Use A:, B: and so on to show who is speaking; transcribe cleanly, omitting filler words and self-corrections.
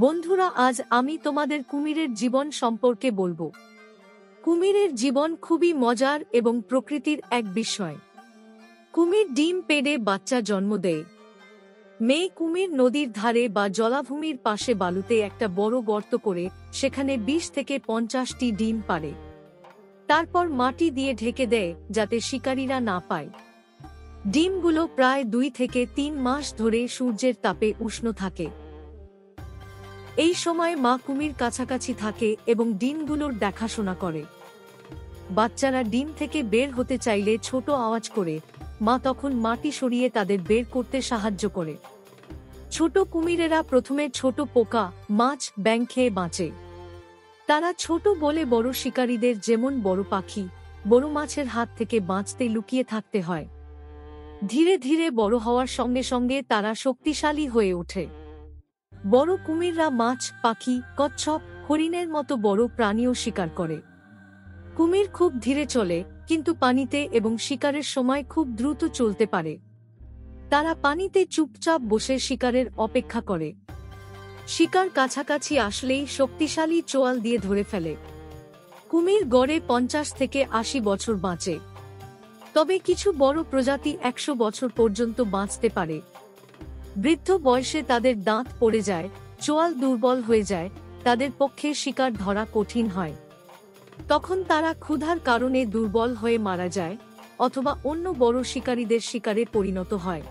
A: বন্ধুরা, আজ আমি তোমাদের কুমিরের জীবন সম্পর্কে বলবো। কুমিরের জীবন খুবই মজার এবং প্রকৃতির এক বিস্ময়। কুমির ডিম পেড়ে বাচ্চা জন্ম দেয়। মেয়ে কুমির নদীর ধারে বা জলাভূমির পাশে বালুতে একটা বড় গর্ত করে সেখানে 20 থেকে 50টি ডিম পাড়ে। তারপর মাটি দিয়ে ঢেকে দেয় যাতে শিকারীরা না পায়। ডিমগুলো প্রায় 2 থেকে 3 মাস ধরে সূর্যের তাপে উষ্ণ থাকে। এই সময় মা কুমির কাছাকাছি থাকে এবং ডিমগুলোর দেখাশোনা করে। বাচ্চারা ডিম থেকে বের হতে চাইলে ছোট আওয়াজ করে মা তখন মাটি সরিয়ে তাদের বের করতে সাহায্য করে। ছোট কুমিরেরা প্রথমে ছোট পোকা, মাছ, ব্যাঙ খেয়ে বাঁচে। তারা ছোট বলে বড় শিকারীদের যেমন বড় পাখি, বড় মাছের হাত থেকে বাঁচতে লুকিয়ে থাকতে হয়। ধীরে ধীরে বড় হওয়ার সঙ্গে সঙ্গে তারা শক্তিশালী হয়ে ওঠে। বড় কুমিররা মাছ, পাখি, কচ্ছপ, হরিণের মতো বড় প্রাণীও শিকার করে। কুমির খুব ধীরে চলে, কিন্তু পানিতে এবং শিকারের সময় খুব দ্রুত চলতে পারে। তারা পানিতে চুপচাপ বসে শিকারের অপেক্ষা করে। শিকার কাছাকাছি আসলেই শক্তিশালী চোয়াল দিয়ে ধরে ফেলে। কুমির গড়ে 50 থেকে 80 বছর বাঁচে। তবে কিছু বড় প্রজাতি 100 বছর পর্যন্ত বাঁচতে পারে। বৃদ্ধ বয়সে তাদের দাঁত পড়ে যায়, চোয়াল দুর্বল হয়ে যায়, তাদের পক্ষে শিকার ধরা কঠিন হয়। তখন তারা ক্ষুধার কারণে দুর্বল হয়ে মারা যায় অথবা অন্য বড় শিকারীদের শিকারে পরিণত হয়।